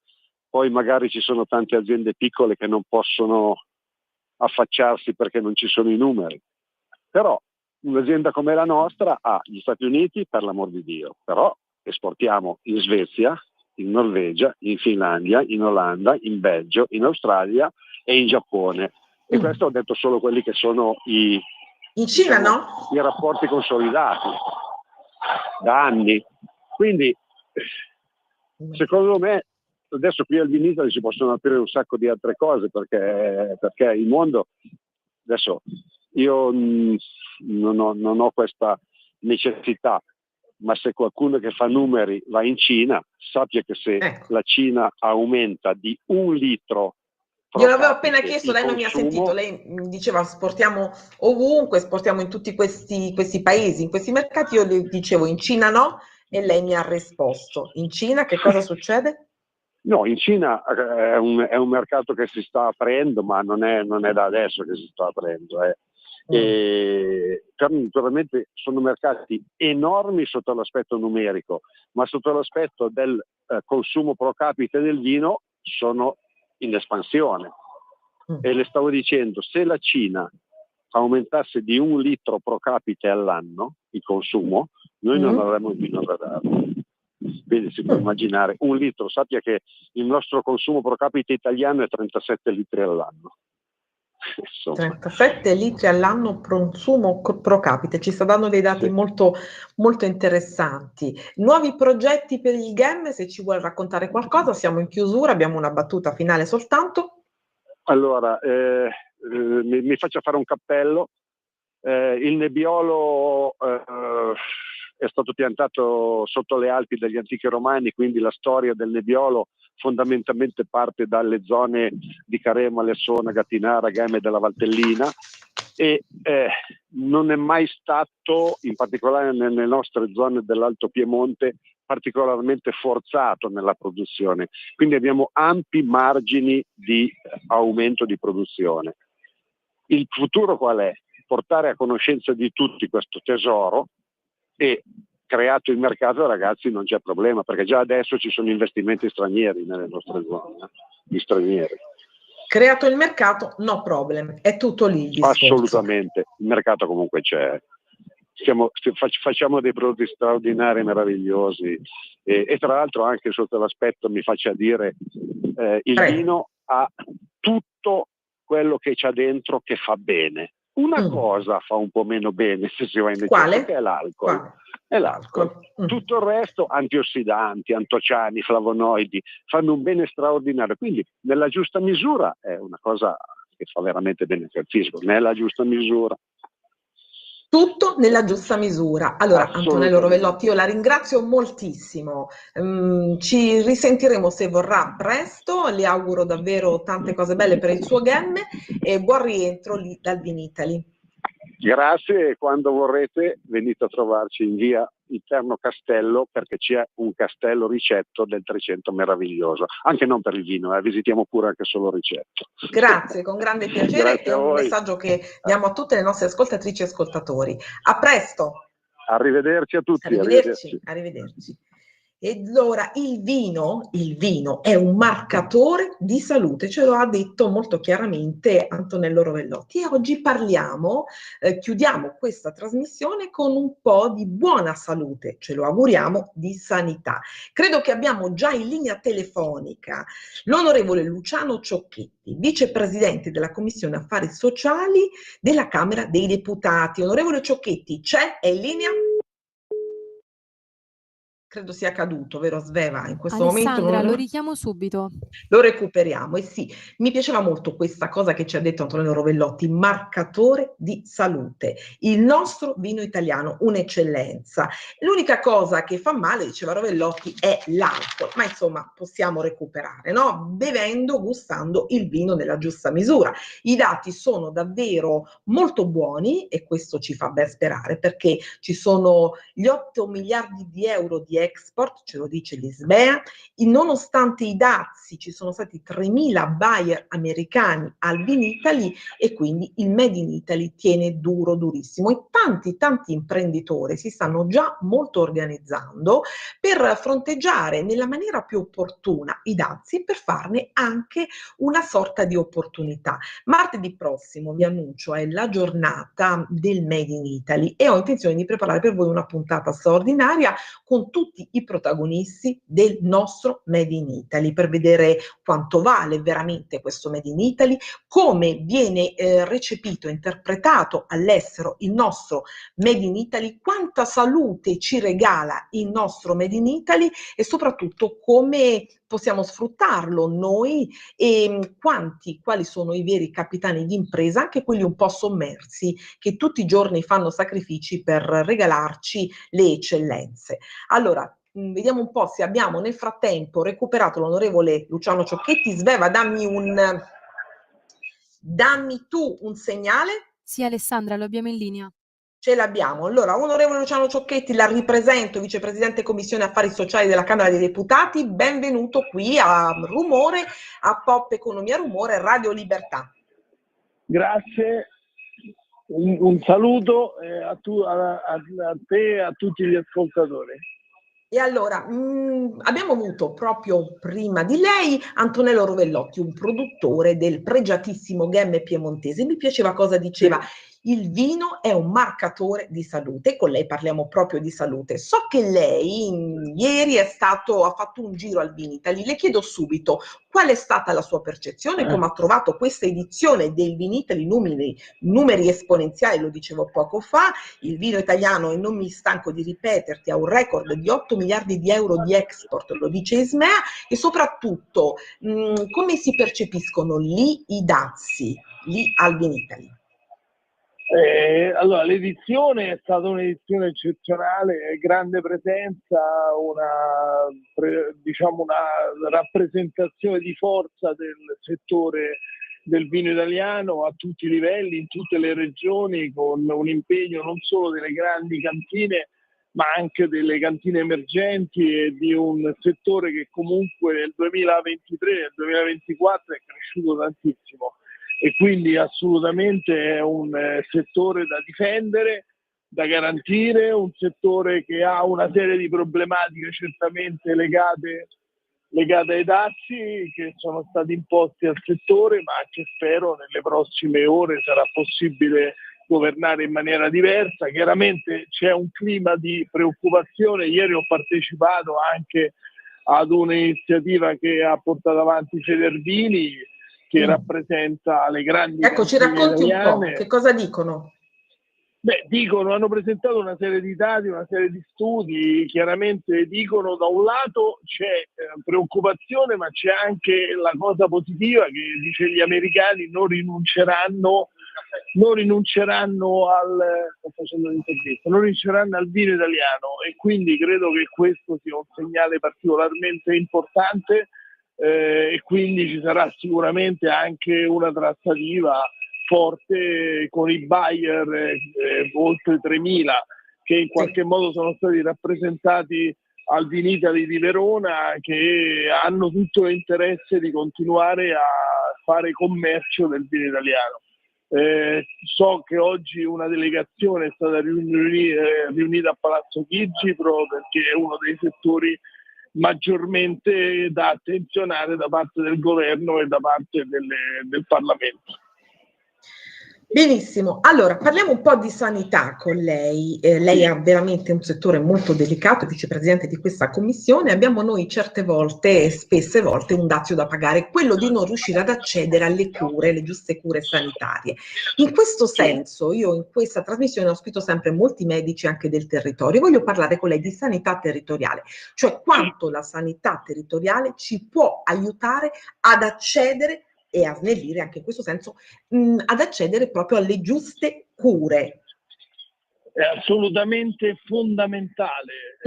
Poi magari ci sono tante aziende piccole che non possono affacciarsi perché non ci sono i numeri. Però un'azienda come la nostra ha gli Stati Uniti, per l'amor di Dio, però esportiamo in Svezia, in Norvegia, in Finlandia, in Olanda, in Belgio, in Australia e in Giappone. E questo ho detto solo quelli che sono in Cina, no? I rapporti consolidati. da anni. Quindi secondo me adesso qui al Vinitaly si possono aprire un sacco di altre cose, perché il mondo adesso, io non ho questa necessità, ma se qualcuno che fa numeri va in Cina, sappia che se la Cina aumenta di 1 litro. Glielo avevo appena chiesto, lei non mi ha sentito, lei mi diceva esportiamo ovunque, esportiamo in tutti questi paesi, in questi mercati, io le dicevo in Cina no, e lei mi ha risposto. In Cina che cosa succede? No, in Cina è un mercato che si sta aprendo, ma non è da adesso che si sta aprendo. E naturalmente sono mercati enormi sotto l'aspetto numerico, ma sotto l'aspetto del consumo pro capite del vino sono in espansione. E le stavo dicendo, se la Cina aumentasse di 1 litro pro capite all'anno il consumo, noi non avremmo vino da dare. Quindi si può immaginare 1 litro, sappia che il nostro consumo pro capite italiano è 37 litri all'anno. 37 litri all'anno consumo pro capite, ci sta dando dei dati molto, molto interessanti. Nuovi progetti per il GEM, se ci vuole raccontare qualcosa, siamo in chiusura, abbiamo una battuta finale soltanto. Allora, mi faccia fare un cappello. Il Nebbiolo è stato piantato sotto le Alpi dagli antichi romani, quindi la storia del Nebbiolo fondamentalmente parte dalle zone di Caremo, Lessona, Gattinara, Gemme della Valtellina, e non è mai stato, in particolare nelle nostre zone dell'Alto Piemonte, particolarmente forzato nella produzione. Quindi abbiamo ampi margini di aumento di produzione. Il futuro qual è? Portare a conoscenza di tutti questo tesoro, e creato il mercato, ragazzi, non c'è problema, perché già adesso ci sono investimenti stranieri nelle nostre zone, gli stranieri. Creato il mercato, no problem, è tutto lì il discorso. Assolutamente, il mercato comunque c'è. Facciamo dei prodotti straordinari, meravigliosi, e tra l'altro anche sotto l'aspetto, mi faccia dire, il vino ha tutto quello che c'ha dentro che fa bene. Una cosa fa un po' meno bene se si va in eccesso, che è l'alcol. È l'alcol. Tutto il resto, antiossidanti, antociani, flavonoidi, fanno un bene straordinario. Quindi nella giusta misura è una cosa che fa veramente bene al fisco, nella giusta misura. Tutto nella giusta misura. Allora, Antonello Rovellotti, io la ringrazio moltissimo. Ci risentiremo se vorrà presto. Le auguro davvero tante cose belle per il suo GEM e buon rientro lì dal Vinitaly. Grazie, e quando vorrete venite a trovarci in via Interno Castello, perché c'è un castello Ricetto del 300 meraviglioso, anche non per il vino, visitiamo pure anche solo Ricetto. Grazie, con grande piacere, è un messaggio che diamo a tutte le nostre ascoltatrici e ascoltatori. A presto! Arrivederci a tutti. Arrivederci. E allora il vino è un marcatore di salute, ce lo ha detto molto chiaramente Antonello Rovellotti, e oggi chiudiamo questa trasmissione con un po' di buona salute, ce lo auguriamo, di sanità. Credo che abbiamo già in linea telefonica l'onorevole Luciano Ciocchetti, vicepresidente della Commissione Affari Sociali della Camera dei Deputati. Onorevole Ciocchetti, è in linea? Credo sia caduto, vero Sveva? In questo Alessandra, momento lo richiamo subito. Lo recuperiamo. E sì, mi piaceva molto questa cosa che ci ha detto Antonello Rovellotti, marcatore di salute. Il nostro vino italiano, un'eccellenza. L'unica cosa che fa male, diceva Rovellotti, è l'alcol, ma insomma possiamo recuperare, no? Bevendo, gustando il vino nella giusta misura. I dati sono davvero molto buoni e questo ci fa ben sperare, perché ci sono gli 8 miliardi di euro di export, ce lo dice l'Ismea, nonostante i dazi ci sono stati 3.000 buyer americani al Vinitaly e quindi il Made in Italy tiene durissimo, e tanti imprenditori si stanno già molto organizzando per fronteggiare nella maniera più opportuna i dazi, per farne anche una sorta di opportunità. Martedì prossimo, vi annuncio, è la giornata del Made in Italy e ho intenzione di preparare per voi una puntata straordinaria con tutti tutti i protagonisti del nostro Made in Italy, per vedere quanto vale veramente questo Made in Italy, come viene recepito e interpretato all'estero il nostro Made in Italy, quanta salute ci regala il nostro Made in Italy e soprattutto come possiamo sfruttarlo noi e quali sono i veri capitani di impresa, anche quelli un po' sommersi, che tutti i giorni fanno sacrifici per regalarci le eccellenze. Allora, vediamo un po' se abbiamo nel frattempo recuperato l'onorevole Luciano Ciocchetti. Sveva, dammi tu un segnale. Sì, Alessandra, lo abbiamo in linea. Ce l'abbiamo. Allora, onorevole Luciano Ciocchetti, la ripresento, vicepresidente Commissione Affari Sociali della Camera dei Deputati. Benvenuto qui a Rumore, a Pop Economia Rumore, Radio Libertà. Grazie, un saluto a te e a tutti gli ascoltatori. E allora, abbiamo avuto proprio prima di lei Antonello Rovellotti, un produttore del pregiatissimo Ghemme piemontese. Mi piaceva cosa diceva. Sì. Il vino è un marcatore di salute, con lei parliamo proprio di salute. So che lei ieri ha fatto un giro al Vinitaly, le chiedo subito qual è stata la sua percezione, come ha trovato questa edizione del Vinitaly, numeri esponenziali, lo dicevo poco fa, il vino italiano, e non mi stanco di ripeterti, ha un record di 8 miliardi di euro di export, lo dice Ismea, e soprattutto come si percepiscono lì i dazi, lì al Vinitaly? Allora, l'edizione è stata un'edizione eccezionale, grande presenza, una rappresentazione di forza del settore del vino italiano a tutti i livelli, in tutte le regioni, con un impegno non solo delle grandi cantine, ma anche delle cantine emergenti e di un settore che comunque nel 2023 e nel 2024 è cresciuto tantissimo. E quindi assolutamente è un settore da difendere, da garantire, un settore che ha una serie di problematiche certamente legate ai dazi che sono stati imposti al settore, ma che spero nelle prossime ore sarà possibile governare in maniera diversa. Chiaramente c'è un clima di preoccupazione. Ieri ho partecipato anche ad un'iniziativa che ha portato avanti Federvini, che rappresenta le grandi Ecco, ci racconti italiane. Un po', che cosa dicono? Hanno presentato una serie di dati, una serie di studi, chiaramente dicono da un lato c'è preoccupazione, ma c'è anche la cosa positiva che dice gli americani non rinunceranno al vino italiano, e quindi credo che questo sia un segnale particolarmente importante. E quindi ci sarà sicuramente anche una trattativa forte con i buyer, oltre 3.000, che in qualche modo sono stati rappresentati al Vinitaly di Verona, che hanno tutto l'interesse di continuare a fare commercio del vino italiano. So che oggi una delegazione è stata riunita a Palazzo Chigi proprio perché è uno dei settori maggiormente da attenzionare da parte del governo e da parte del Parlamento. Benissimo, allora parliamo un po' di sanità con lei. Lei ha veramente un settore molto delicato, è vicepresidente di questa commissione. Abbiamo noi spesse volte un dazio da pagare, quello di non riuscire ad accedere alle cure, le giuste cure sanitarie. In questo senso, io in questa trasmissione ospito sempre molti medici anche del territorio. Voglio parlare con lei di sanità territoriale, cioè quanto la sanità territoriale ci può aiutare ad accedere e a snellire anche in questo senso, ad accedere proprio alle giuste cure. È assolutamente fondamentale.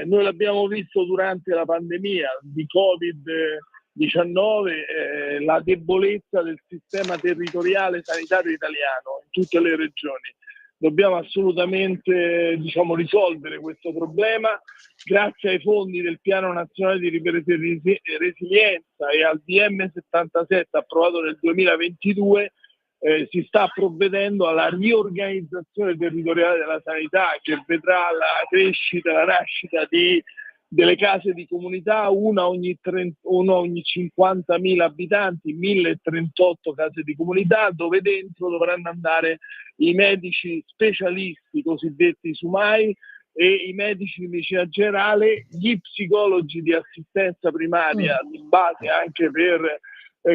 Noi l'abbiamo visto durante la pandemia di Covid-19, la debolezza del sistema territoriale sanitario italiano in tutte le regioni. Dobbiamo assolutamente risolvere questo problema. Grazie ai fondi del Piano Nazionale di Ripresa e Resilienza e al DM77 approvato nel 2022 si sta provvedendo alla riorganizzazione territoriale della sanità, che vedrà la nascita delle case di comunità, una ogni 50.000 abitanti, 1.038 case di comunità, dove dentro dovranno andare i medici specialisti cosiddetti SUMAI, e i medici di medicina generale, gli psicologi di assistenza primaria di base anche per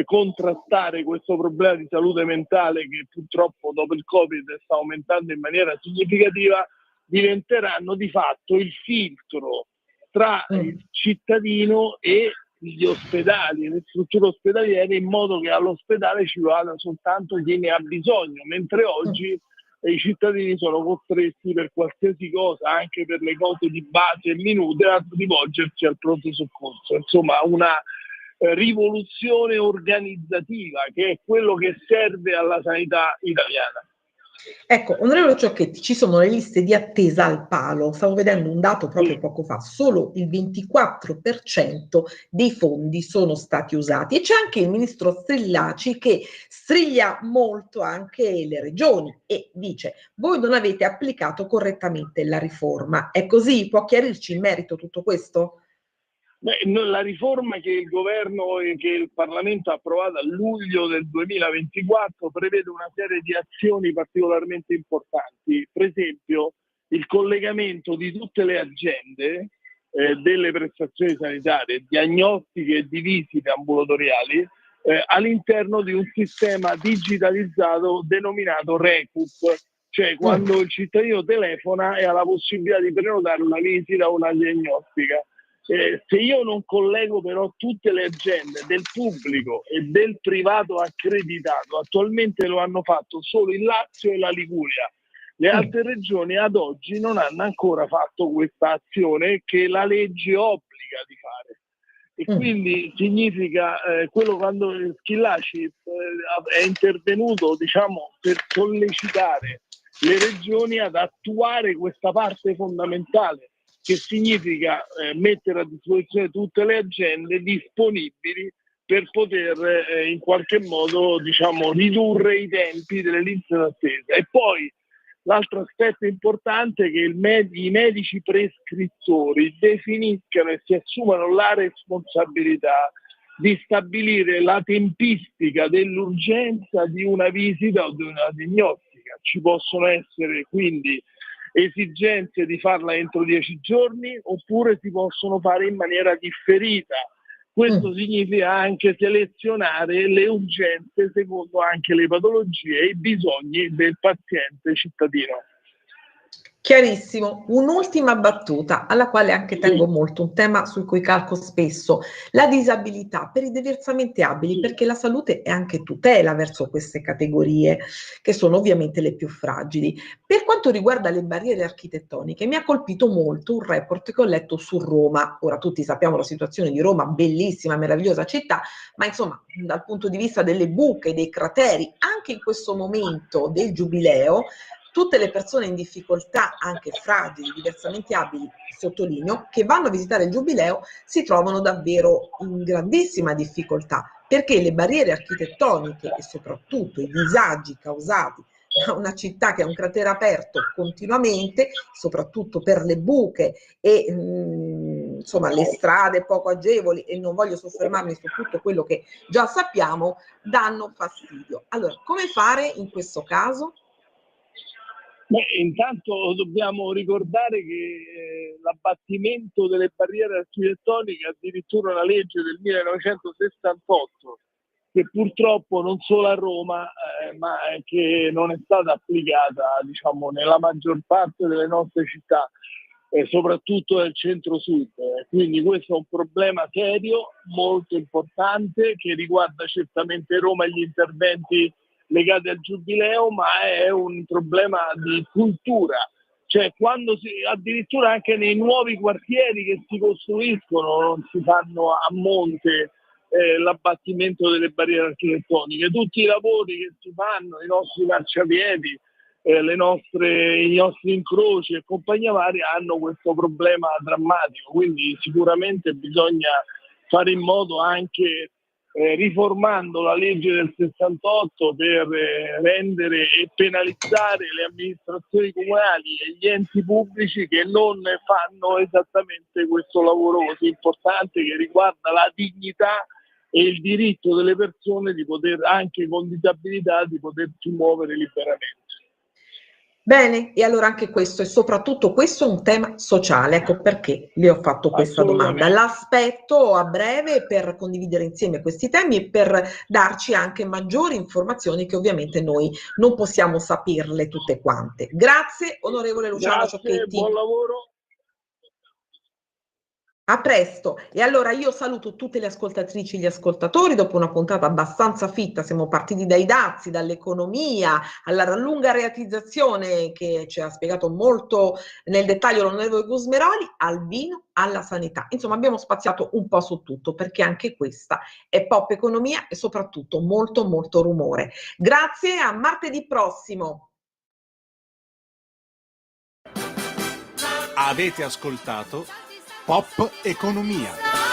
contrastare questo problema di salute mentale che purtroppo dopo il Covid sta aumentando in maniera significativa, diventeranno di fatto il filtro tra il cittadino e gli ospedali, le strutture ospedaliere, in modo che all'ospedale ci vada soltanto chi ne ha bisogno, mentre oggi i cittadini sono costretti per qualsiasi cosa, anche per le cose di base e minute, a rivolgersi al pronto soccorso. Insomma, una rivoluzione organizzativa che è quello che serve alla sanità italiana. Ecco, onorevole Ciocchetti, ci sono le liste di attesa al palo. Stavo vedendo un dato proprio poco fa, solo il 24% dei fondi sono stati usati, e c'è anche il ministro Schillaci che striglia molto anche le regioni e dice: voi non avete applicato correttamente la riforma. È così? Può chiarirci in merito tutto questo? La riforma che il governo e che il Parlamento ha approvato a luglio del 2024 prevede una serie di azioni particolarmente importanti. Per esempio, il collegamento di tutte le agende delle prestazioni sanitarie, diagnostiche e di visite ambulatoriali all'interno di un sistema digitalizzato denominato Recup. Cioè, quando il cittadino telefona e ha la possibilità di prenotare una visita o una diagnostica. Se io non collego però tutte le agende del pubblico e del privato accreditato, attualmente lo hanno fatto solo il Lazio e la Liguria. Le altre regioni ad oggi non hanno ancora fatto questa azione che la legge obbliga di fare. E quindi significa quello, quando Schillaci è intervenuto, diciamo, per sollecitare le regioni ad attuare questa parte fondamentale, che significa mettere a disposizione tutte le agende disponibili per poter in qualche modo, diciamo, ridurre i tempi delle liste d'attesa. E poi l'altro aspetto importante è che i medici prescrittori definiscano e si assumano la responsabilità di stabilire la tempistica dell'urgenza di una visita o di una diagnostica. Ci possono essere quindi esigenze di farla entro 10 giorni, oppure si possono fare in maniera differita. Questo significa anche selezionare le urgenze secondo anche le patologie e i bisogni del paziente cittadino. Chiarissimo. Un'ultima battuta alla quale anche tengo molto, un tema su cui calco spesso: la disabilità per i diversamente abili, perché la salute è anche tutela verso queste categorie che sono ovviamente le più fragili. Per quanto riguarda le barriere architettoniche, mi ha colpito molto un report che ho letto su Roma. Ora, tutti sappiamo la situazione di Roma, bellissima, meravigliosa città, ma insomma, dal punto di vista delle buche, dei crateri, anche in questo momento del Giubileo, tutte le persone in difficoltà, anche fragili, diversamente abili, sottolineo, che vanno a visitare il Giubileo si trovano davvero in grandissima difficoltà, perché le barriere architettoniche e soprattutto i disagi causati da una città che ha un cratere aperto continuamente, soprattutto per le buche e insomma le strade poco agevoli, e non voglio soffermarmi su tutto quello che già sappiamo, danno fastidio. Allora, come fare in questo caso? Intanto dobbiamo ricordare che l'abbattimento delle barriere architettoniche è addirittura una legge del 1968, che purtroppo non solo a Roma, ma che non è stata applicata, diciamo, nella maggior parte delle nostre città, soprattutto nel centro-sud. Quindi questo è un problema serio, molto importante, che riguarda certamente Roma e gli interventi legati al Giubileo, ma è un problema di cultura. Cioè, quando addirittura anche nei nuovi quartieri che si costruiscono non si fanno a monte l'abbattimento delle barriere architettoniche. Tutti i lavori che si fanno, i nostri marciapiedi, i nostri incroci e compagnia varia, hanno questo problema drammatico. Quindi sicuramente bisogna fare in modo, anche riformando la legge del 68, per rendere e penalizzare le amministrazioni comunali e gli enti pubblici che non fanno esattamente questo lavoro così importante, che riguarda la dignità e il diritto delle persone di poter, anche con disabilità, di potersi muovere liberamente. Bene, e allora anche questo e soprattutto questo è un tema sociale, ecco perché le ho fatto questa domanda. L'aspetto a breve per condividere insieme questi temi e per darci anche maggiori informazioni che ovviamente noi non possiamo saperle tutte quante. Grazie onorevole Luciano Ciocchetti. Buon lavoro. A presto. E allora io saluto tutte le ascoltatrici e gli ascoltatori dopo una puntata abbastanza fitta. Siamo partiti dai dazi, dall'economia, alla lunga reatizzazione che ci ha spiegato molto nel dettaglio l'onorevole Gusmeroli, al vino, alla sanità. Insomma, abbiamo spaziato un po' su tutto perché anche questa è pop economia e soprattutto molto molto rumore. Grazie, a martedì prossimo. Avete ascoltato Pop Economia.